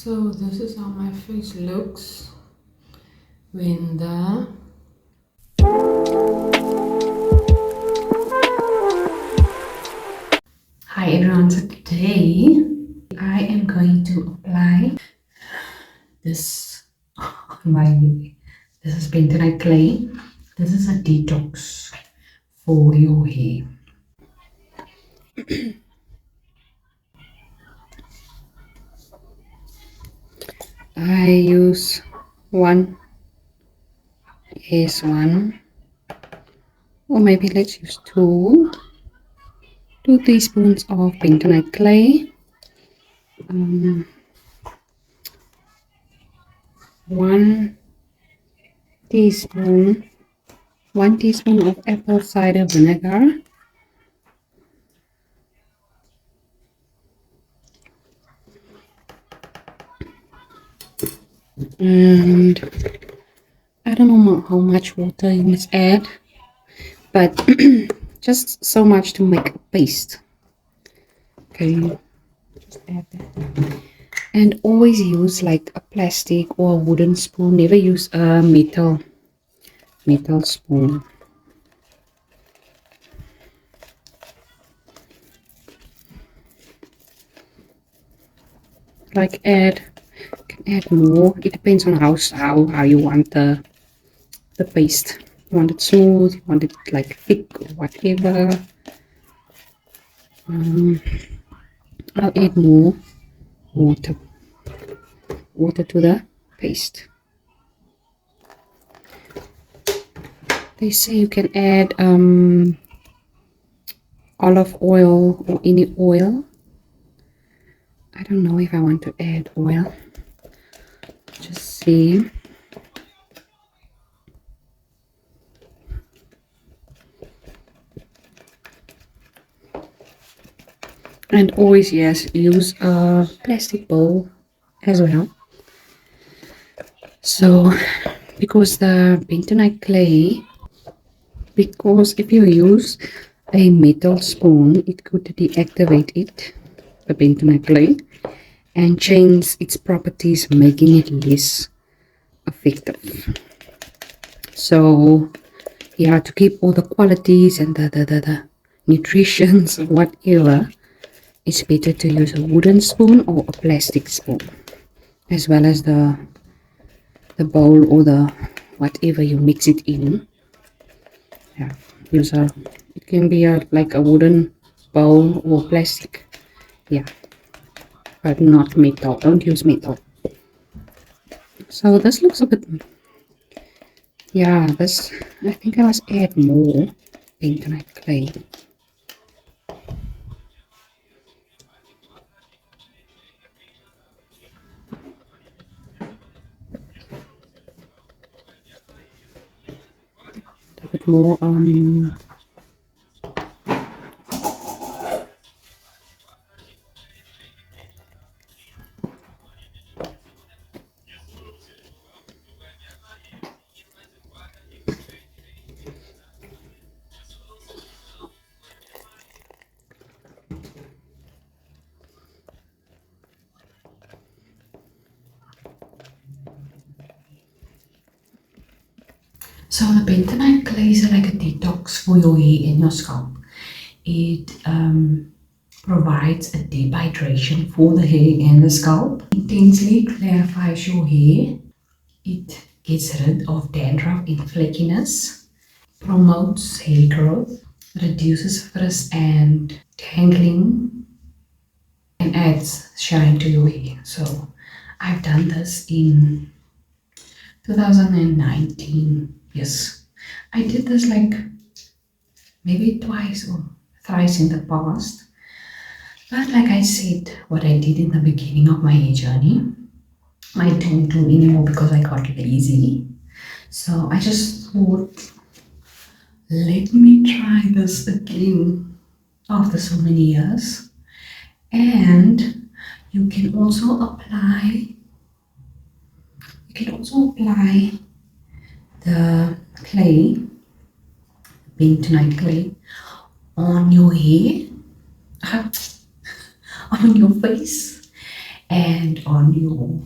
So this is how my face looks when the Hi everyone, so today I am going to apply this on my hair. This is bentonite clay. This is a detox for your hair. I use one one, or maybe let's use two teaspoons of bentonite clay, one teaspoon of apple cider vinegar, and I don't know how much water you must add, but just so much to make a paste. Okay, just add that. And always use like a plastic or a wooden spoon. Never use a metal spoon. Like can add more. It depends on how you want the paste. You want it smooth, you want it like thick or whatever. I'll add more water to the paste. They say you can add olive oil or any oil. I don't know if I want to add oil. Just see. And always, yes, use a plastic bowl as well. So, because the bentonite clay, because if you use a metal spoon, it could deactivate it, the bentonite clay, and change its properties, making it less effective. So, yeah, to keep all the qualities and the nutritions, whatever, it's better to use a wooden spoon or a plastic spoon, as well as the bowl or the whatever you mix it in. Yeah, use it can be like a wooden bowl or plastic. Yeah, but not metal. Don't use metal. So this looks a bit, yeah, this, I think I must add more bentonite clay. A bit more So the bentonite clay is like a detox for your hair and your scalp. It provides a deep hydration for the hair and the scalp. Intensely clarifies your hair. It gets rid of dandruff and flakiness. Promotes hair growth. Reduces frizz and tangling. And adds shine to your hair. So I've done this in 2019. Yes, I did this like maybe twice or thrice in the past, but like I said, what I did in the beginning of my hair journey, I don't do anymore because I got lazy. So I just thought, let me try this again after so many years. And you can also apply the clay, bentonite clay, on your hair, on your face, and on your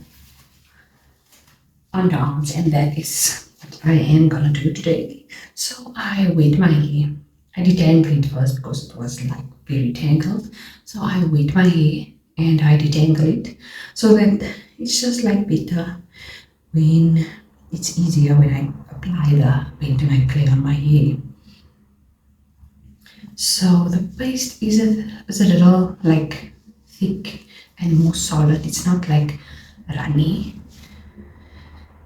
underarms, and that is what I am gonna do today. So I wet my hair. I detangled it first because it was like very tangled. So I wet my hair and I detangle it so that it's just like better when it's easier when I apply the bentonite clay on my hair. So the paste is a little like thick and more solid. It's not like runny.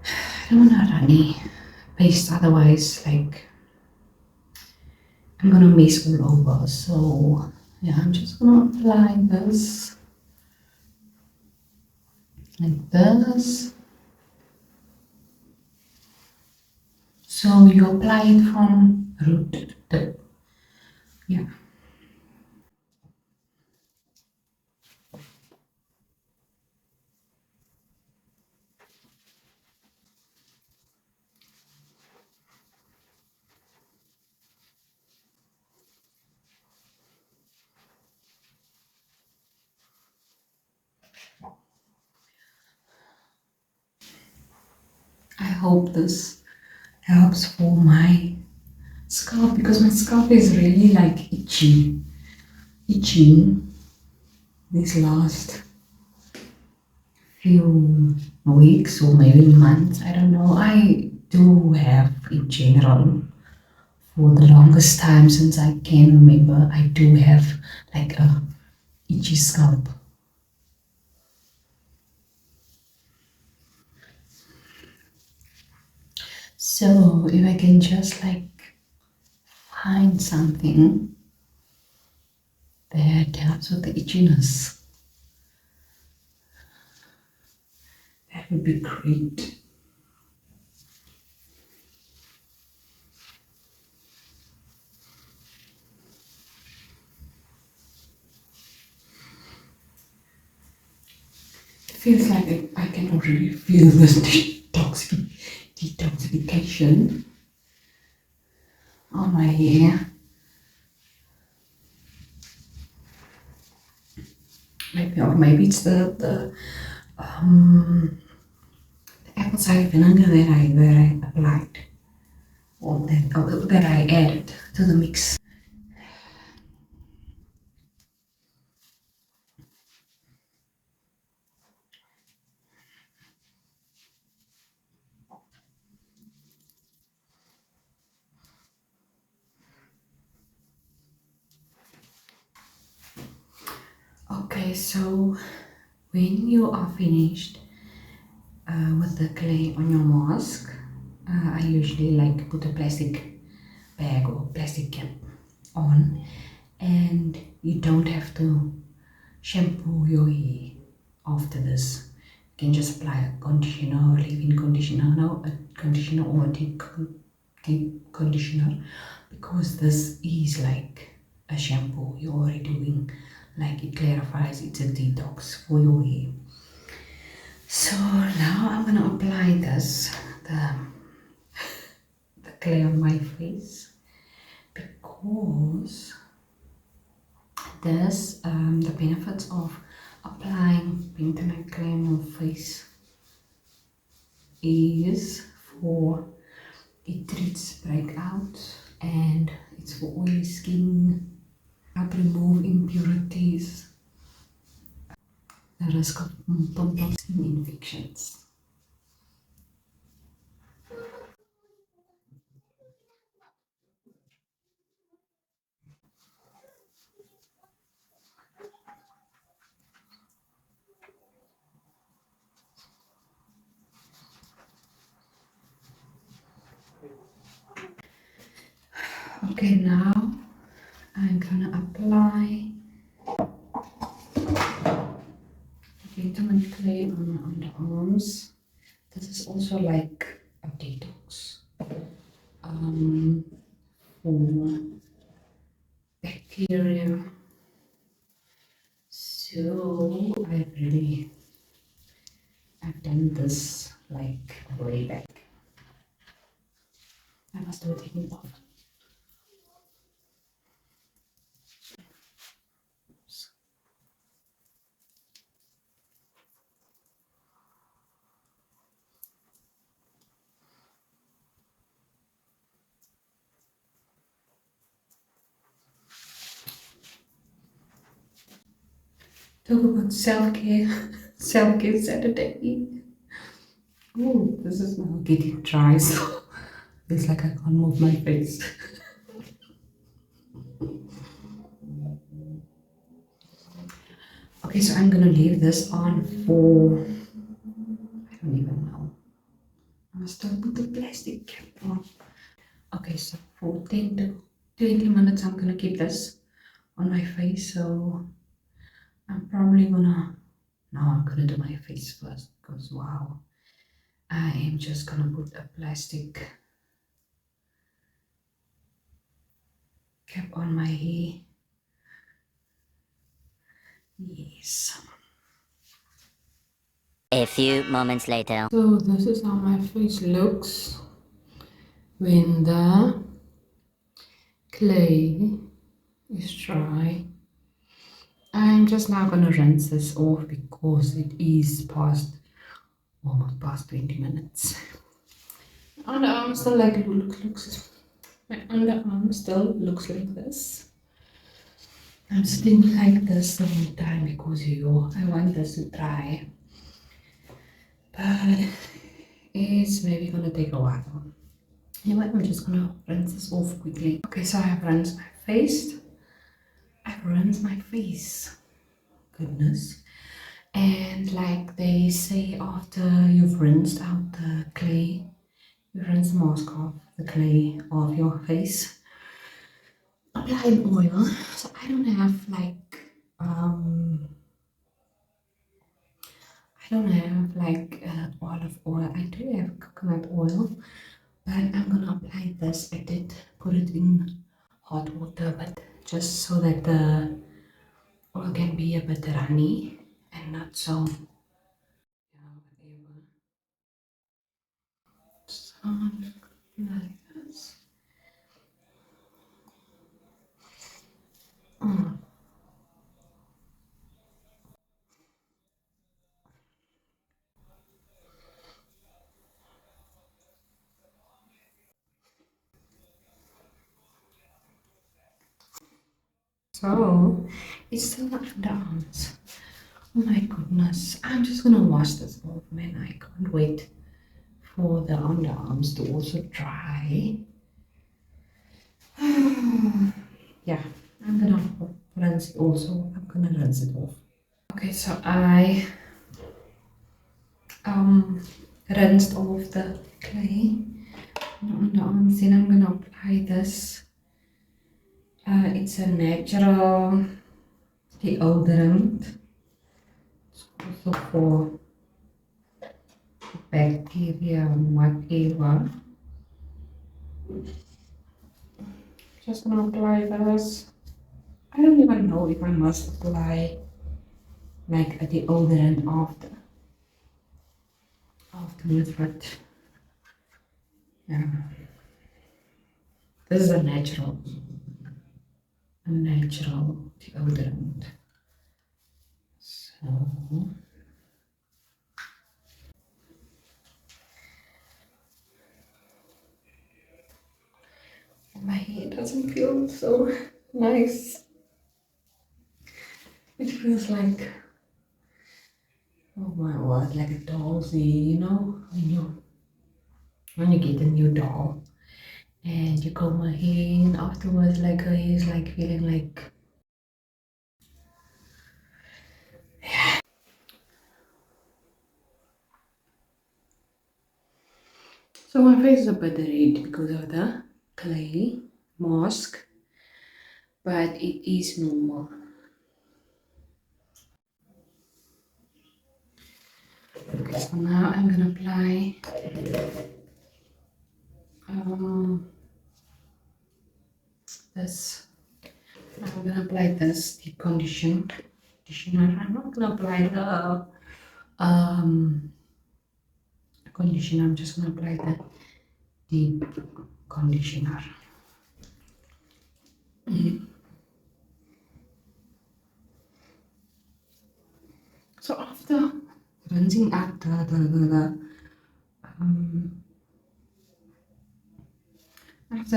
I don't want a runny paste, otherwise like I'm gonna mess all over. So yeah, I'm just gonna apply this like this. So you apply it from root to tip. Yeah. I hope this helps for my scalp because my scalp is really like itching these last few weeks or maybe months. I don't know. I do have in general for the longest time since I can remember. I do have like a itchy scalp. So if I can just like find something that helps with the itchiness, that would be great. It feels like I can already feel this detoxification on my hair. Maybe, or maybe it's the apple cider vinegar that I applied, or that I added to the mix. Okay, so when you are finished with the clay on your mask, I usually like put a plastic bag or plastic cap on, and you don't have to shampoo your hair after this. You can just apply a conditioner or leave-in conditioner, no, a conditioner or a deep conditioner, because this is like a shampoo you're already doing. Like it clarifies, it's a detox for your hair. So now I'm gonna apply the clay on my face, because the benefits of applying bentonite clay on your face is for it treats breakouts and it's for oily skin, help remove impurities, the risk of pimples and infections. Okay, now I'm gonna apply the bentonite clay on my underarms. This is also like a detox um, for bacteria. So I've done this like way back. I must do it again often. Talk about self-care. Self-care Saturday. Oh, this is now getting dry, so it's like I can't move my face. Okay, so I'm gonna leave this on for, I don't even know. I must still put the plastic cap on. Okay, so for 10 to 20 minutes I'm gonna keep this on my face. So I'm probably gonna, no, I'm gonna do my face first because wow, I am just gonna put a plastic cap on my hair. Yes. A few moments later. So this is how my face looks when the clay is dry. I'm just now gonna rinse this off because it is past, almost past 20 minutes. Underarm still like looks my underarm still looks like this. I'm sitting like this the whole time because I want this to dry. But it's maybe gonna take a while. Anyway, I'm just gonna rinse this off quickly. Okay, so I have rinsed my face. I've rinsed my face. Goodness. And like they say, after you've rinsed out the clay, you rinse the mask off the clay off your face. Apply an oil. So I don't have like I don't have like olive oil. I do have coconut oil, but I'm gonna apply this. I did put it in hot water, but just so that the oil can be a bit runny and not so, whatever. So like this. Mm. So it's still the underarms. Oh my goodness. I'm just gonna wash this off, man. I can't wait for the underarms to also dry. Yeah, I'm gonna rinse it also. I'm gonna rinse it off. Okay, so I rinsed off the clay on the arms. Then I'm gonna apply this. It's a natural deodorant. It's also for bacteria and whatever. Just gonna apply this. I don't even know if I must apply like a deodorant afterwards, but yeah, this is a natural deodorant. So my hair doesn't feel so nice. It feels like, oh my word, like a doll's hair, you know, when you get a new doll and you comb her hair and afterwards like her hair is like feeling like, so my face is a bit red because of the clay mask, but it is normal. Okay, so now I'm gonna apply this. I'm gonna apply this deep conditioner. I'm not gonna apply the conditioner. I'm just gonna apply the deep conditioner. So after rinsing out after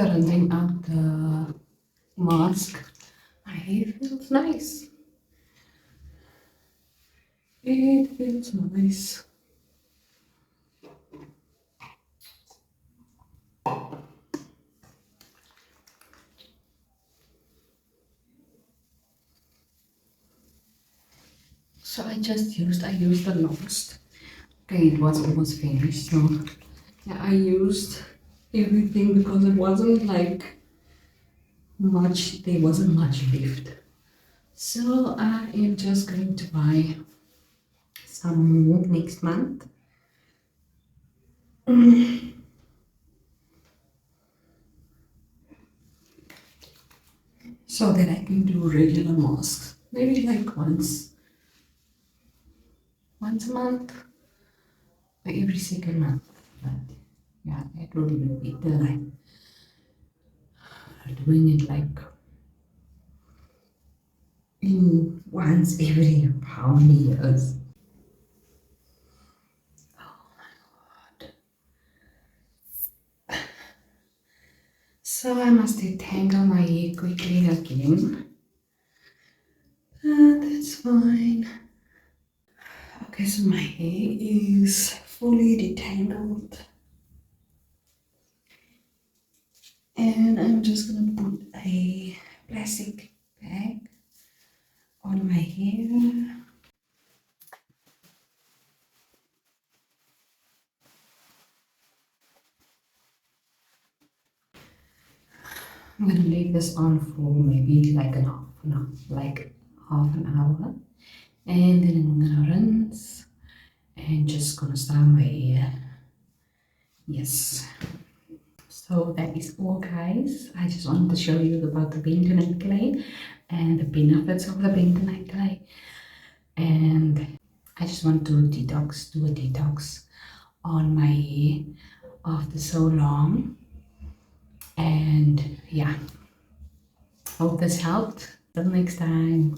rinsing out the mask, my hair feels nice. It feels nice. So I used the last. Okay, it was almost finished. So yeah, I used everything because it wasn't like much, there wasn't much left. So I am just going to buy some more next month. So that I can do regular masks. Maybe like once a month or every second month. But yeah, it will be better like doing it like in once every how many years. So I must detangle my hair quickly again. That's fine. Okay, so my hair is fully detangled. And I'm just gonna put a plastic bag on my hair. I'm gonna leave this on for maybe like half an hour. And then I'm gonna rinse and just gonna style my hair. Yes. So that is all, guys. I just wanted to show you about the bentonite clay and the benefits of the bentonite clay. And I just want to do a detox on my hair after so long. And yeah, hope this helped. Till next time.